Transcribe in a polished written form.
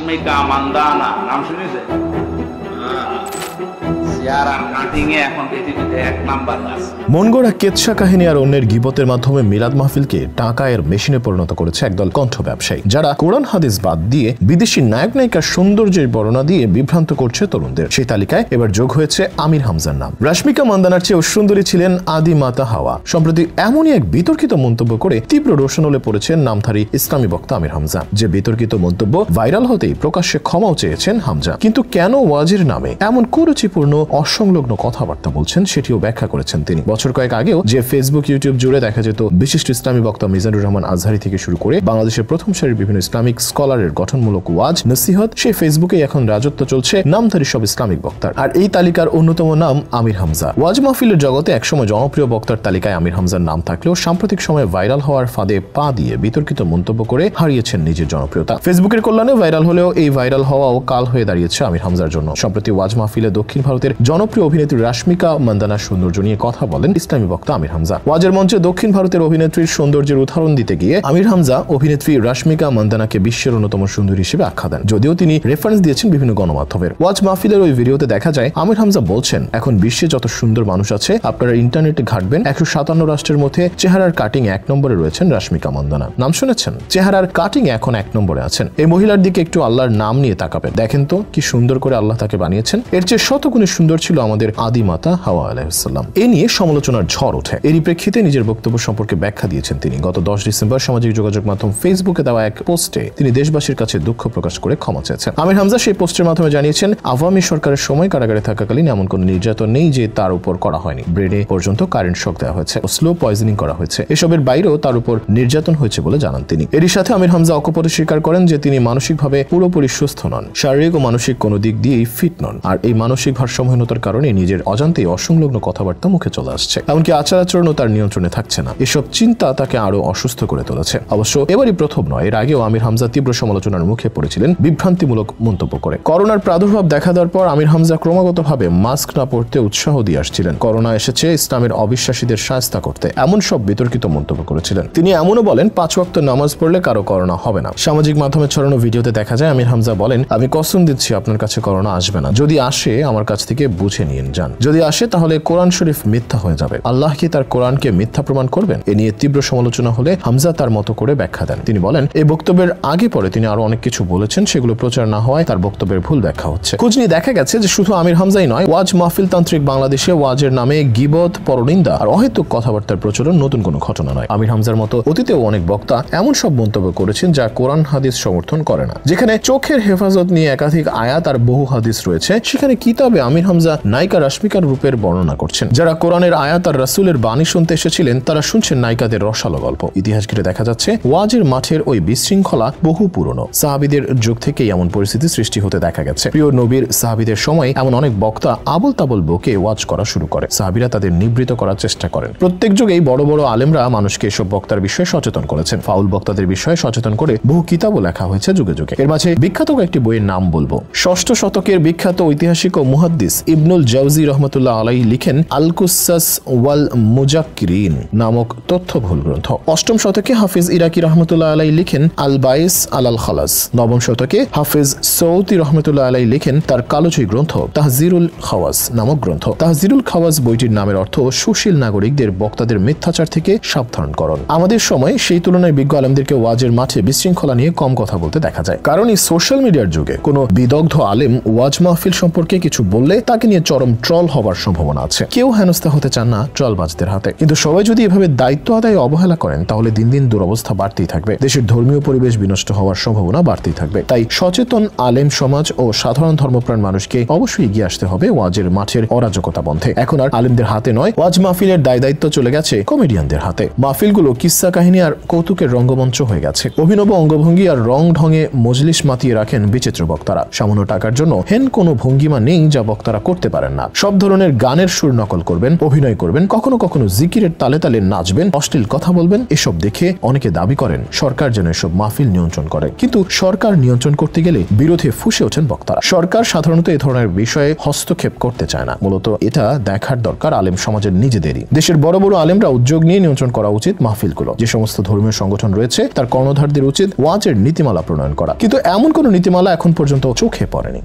রাশমিকা মান্দানা নাম শুনেছে? মন গড়া কেচ্ছা কাহিনী আর অন্যের গীবতের মাধ্যমে মিলাদ মাহফিলকে টাকা এর মেশিনে পরিণত করেছে একদল কণ্ঠ ব্যবসায়ী, যারা কোরআন হাদিস বাদ দিয়ে বিদেশি নায়ক নায়িকার সৌন্দর্যের বর্ণনা দিয়ে বিভ্রান্ত করছে তরুণদের। সেই তালিকায় এবার যোগ হয়েছে আমির হামজার নাম। রাশমিকা মান্দানার চেয়েও সুন্দরী ছিলেন আদি মাতা হাওয়া। সম্প্রতি এমনই এক বিতর্কিত মন্তব্য করে তীব্র রোশনলে পড়েছেন নামধারী ইসলামী বক্তা আমির হামজা। যে বিতর্কিত মন্তব্য ভাইরাল হতেই প্রকাশ্যে ক্ষমাও চেয়েছেন হামজা, কিন্তু কেন ওয়াজের নামে এমন কুরুচিপূর্ণ অসংলগ্ন কথাবার্তা বলছেন সেটিও ব্যাখ্যা করেছেন তিনি। বছর কয়েক আগেও যে ফেসবুক ইউটিউব জুড়ে দেখা যেত বিশিষ্ট ইসলামী বক্তা মিজানুর রহমান আজহারি থেকে শুরু করে বাংলাদেশের প্রথম সারির বিভিন্ন ইসলামিক স্কলারের গঠনমূলক ওয়াজ নসিহত, সেই ফেসবুকে এখন রাজত্ব চলছে নামধারী সব ইসলামিক বক্তার। আর এই তালিকার অন্যতম নাম আমির হামজা। ওয়াজ মাহফিলের জগতে একসময় জনপ্রিয় বক্তার তালিকায় আমির হামজার নাম থাকলেও সাম্প্রতিক সময়ে ভাইরাল হওয়ার ফাঁদে পা দিয়ে বিতর্কিত মন্তব্য করে হারিয়েছেন নিজের জনপ্রিয়তা। ফেসবুকের কল্যাণে ভাইরাল হলেও এই ভাইরাল হওয়াও কাল হয়ে দাঁড়িয়েছে আমির হামজার জন্য। সম্প্রতি ওয়াজ মাহফিলে দক্ষিণ ভারতের জনপ্রিয় অভিনেত্রী রাশমিকা মান্দানার সৌন্দর্য নিয়ে কথা বলেন ইসলামী বক্তা আমির হামজা। ওয়াজের মঞ্চে দক্ষিণ ভারতের অভিনেত্রীর সৌন্দর্যের উদাহরণ দিতে গিয়ে আমির হামজা অভিনেত্রী রাশমিকা মান্দানাকে বিশ্বের অন্যতম সুন্দরী হিসেবে আখ্যা দেন, যদিও তিনি রেফারেন্স দিয়েছেন বিভিন্ন গণমাধ্যমের। ওয়াজ মাহফিলের ওই ভিডিওতে দেখা যায় আমির হামজা বলছেন, এখন বিশ্বে যত সুন্দর মানুষ আছে আপনারা ইন্টারনেটে ঘাটবেন, 157 রাষ্ট্রের মধ্যে চেহারার কাটিং 1 নম্বরে রয়েছেন রাশমিকা মান্দানা। নাম শুনেছেন? চেহারার কাটিং এখন 1 নম্বরে আছেন। এই মহিলার দিকে একটু আল্লাহর নাম নিয়ে তাকাবেন, দেখেন তো কি সুন্দর করে আল্লাহ তাকে বানিয়েছেন। এর চেয়ে শতগুণে সুন্দর ছিল আমাদের আদি মাতা হাওয়া আলাইহিস সালাম। এ নিয়ে সমালোচনার ঝড় ওঠে। এরই প্রেক্ষিতে নিজের বক্তব্য সম্পর্কে ব্যাখ্যা দিয়েছেন তিনি। গত 10 ডিসেম্বর সামাজিক যোগাযোগ মাধ্যম ফেসবুকে দেওয়া এক পোস্টে তিনি দেশবাসীর কাছে দুঃখ প্রকাশ করে ক্ষমা চেয়েছেন। আমির হামজা সেই পোস্টের মাধ্যমে জানিয়েছেন, আওয়ামী সরকারের সময় কারাগারে থাকাকালীন এমন কোন নির্যাতন নেই যে তার উপর করা হয়নি। ব্রেনে পর্যন্ত কারেন্ট শক দেওয়া হয়েছে, স্লো পয়জনিং করা হয়েছে। এসবের বাইরেও তার উপর নির্যাতন হয়েছে বলে জানান তিনি। এরই সাথে আমির হামজা অকপটে স্বীকার করেন যে তিনি মানসিকভাবে পুরোপুরি সুস্থ নন, শারীরিক ও মানসিক কোনো দিক দিয়েই ফিট নন। আর এই মানসিক ভারসাম্যহীনতার কারণে নিজের অজান্তেই অসংলগ্ন কথাবার্তা মুখে চলে আসছে, এমনকি আচার আচরণও তার নিয়ন্ত্রণে থাকছে না। এসব চিন্তা তাকে আরো অসুস্থ করে তুলেছে। অবশ্য এবারই প্রথম নয়, এর আগেও আমির হামজা তীব্র সমালোচনার মুখে পড়েছিলেন বিভ্রান্তিমূলক মন্তব্য করে। করোনার প্রাদুর্ভাব দেখা দেওয়ার পর আমির হামজা ক্রমাগতভাবে মাস্ক না পরতে উৎসাহ দিয়ে আসছিলেন। করোনা এসেছে ইসলামের অবিশ্বাসীদের শায়েস্তা করতে, এমন সব বিতর্কিত মন্তব্য করেছিলেন তিনি। এমনও বলেন, 5 ওয়াক্ত নামাজ পড়লে কারো করোনা হবে না। সামাজিক মাধ্যমে ছড়ানো ভিডিওতে দেখা যায় আমির হামজা বলেন, আমি কসম দিচ্ছি আপনার কাছে করোনা আসবে না, যদি আসে আমার কাছ থেকে বুঝে নিয়ে যান, যদি আসে তাহলে কোরআন শরীফ মিথ্যা হয়ে যাবে। আল্লাহ কি তার কোরআনকে মিথ্যা প্রমাণ করবেন? এ নিয়ে তীব্র সমালোচনা হলে হামজা তার মতো করে ব্যাখ্যা দেন। তিনি বলেন, এই বক্তব্যের আগে পরে তিনি আরো অনেক কিছু বলেছেন, সেগুলো প্রচার না হওয়ায় তার বক্তব্যের ভুল ব্যাখ্যা হচ্ছে। খোঁজ নিয়ে দেখা গেছে যে শুধু আমির হামজাই নয়, ওয়াজ মাহফিল তান্ত্রিক বাংলাদেশে ওয়াজের নামে গীবত, পরনিন্দা আর অহেতুক কথাবার্তার প্রচলন নতুন কোনো ঘটনা নয়। আমির হামজার মতো অতীতেও অনেক বক্তা এমন সব মন্তব্য করেছেন যা কোরআন হাদিস সমর্থন করে না। যেখানে চোখের হেফাজত নিয়ে একাধিক আয়াত আর বহু হাদিস রয়েছে, সেখানে কিতাবে আমির হামজা নায়িকা রাশমিকার রূপের বর্ণনা করছেন। যারা কোরআনের আয়াত আর রাসূলের বাণী শুনতে এসেছিলেন তারা শুনছেন নায়িকাদের রসালো গল্প। ইতিহাস ঘিরে দেখা যাচ্ছে ওয়াজের মাঠের ওই বিশৃঙ্খলা বহু পুরনো। সাহাবীদের যুগ থেকেই এমন পরিস্থিতি সৃষ্টি হতে দেখা গেছে। প্রিয় নবীর সাহাবীদের সময় এমন অনেক বক্তা আবল তাবল বকে ওয়াজ করা শুরু করে। সাহাবীরা তাদের নিবৃত করার চেষ্টা করেন। প্রত্যেক যুগেই বড় বড় আলেমরা মানুষকে এসব বক্তার বিষয়ে সচেতন করেছেন। ফাউল বক্তাদের বিষয়ে সচেতন করে বহু কিতাবও লেখা হয়েছে যুগে যুগে। এর মাঝে বিখ্যাত কয়েকটি বইয়ের নাম বলবো। 6ষ্ঠ শতকের বিখ্যাত ঐতিহাসিক ও মুহাদ্দিস ইবনুল জাওজি রহমতুল্লাহ আলাইহি লিখেন আল কুসাস ওয়াল মুজাক্কিরিন নামক তথ্যবহুল গ্রন্থ। 8ম শতকে হাফিজ ইরাকি রহমতুল্লাহ আলাইহি লিখেন আল বাইস আল খালাস। 9ম শতকে হাফিজ সৌতি রহমতুল্লাহ আলাইহি লিখেন তার কালোচি গ্রন্থ তাহজিরুল খাওয়াস নামক গ্রন্থ। তাহজিরুল খাওয়াস বইটির নামের অর্থ সুশীল নাগরিকদের বক্তাদের মিথ্যাচার থেকে সাবধানকরণ। আমাদের সময় সেই তুলনায় বিজ্ঞ আলেমদেরকে ওয়াজের মাঠে বিশৃঙ্খলা নিয়ে কম কথা বলতে দেখা যায়, কারণ এই সোশ্যাল মিডিয়ার যুগে কোনো বিদগ্ধ আলেম ওয়াজ মাহফিল সম্পর্কে কিছু বললে তাকে নিয়ে চরম ট্রল হবার সম্ভাবনা আছে। কেউ হেনস্থা হতে চান না ট্রলবাজদের হাতে, কিন্তু সবাই যদি এভাবে দায়িত্ব আদায়ে অবহেলা করেন তাহলে দিন দিন দুরবস্থা বাড়তেই থাকবে, দেশের ধর্মীয় পরিবেশ বিনষ্ট হওয়ার সম্ভাবনা বাড়তেই থাকবে। তাই সচেতন আলেম সমাজ ও সাধারণ ধর্মপ্রাণ মানুষকে অবশ্যই এগিয়ে আসতে হবে ওয়াজের মাঠের অরাজকতা বন্ধে। এখন আর আলেমদের হাতে নয়, ওয়াজ মাহফিলের দায়িত্ব চলে গেছে কমেডিয়ানদের হাতে। মাহফিলগুলো কিস্সা কাহিনী আর কৌতুকের রঙ্গমঞ্চ হয়ে গেছে। অভিনব অঙ্গভঙ্গি আর রং ঢঙে মজলিস মাতিয়ে রাখেন বিচিত্র বক্তারা। সামান্য টাকার জন্য হেন কোনো ভঙ্গিমা নেই যা বক্তারা করতে পারেন না। সব ধরনের গানের সুর নকল করবেন, অভিনয় করবেন, কখনো কখনো জিকিরের তালে তালে নাচবেন, অশ্লীল কথা বলবেন। এসব দেখে অনেকে দাবি করেন সরকার যেন এসব মাহফিল নিয়ন্ত্রণ করে, কিন্তু সরকার নিয়ন্ত্রণ করতে গেলে বিরোধে ফুঁসে ওঠেন বক্তারা। সরকার সাধারণত এ ধরনের বিষয়ে হস্তক্ষেপ করতে চায় না। মূলত এটা দেখার দরকার আলেম সমাজের নিজেদেরই। দেশের বড় বড় আলেমরা উদ্যোগ নিয়ে নিয়ন্ত্রণ করা উচিত মাহফিলগুলো। যে সমস্ত ধর্মীয় সংগঠন রয়েছে তার কর্ণধারদের উচিত ওয়াজের নীতিমালা প্রণয়ন করা, কিন্তু এমন কোন নীতিমালা এখন পর্যন্ত চোখে পড়েনি।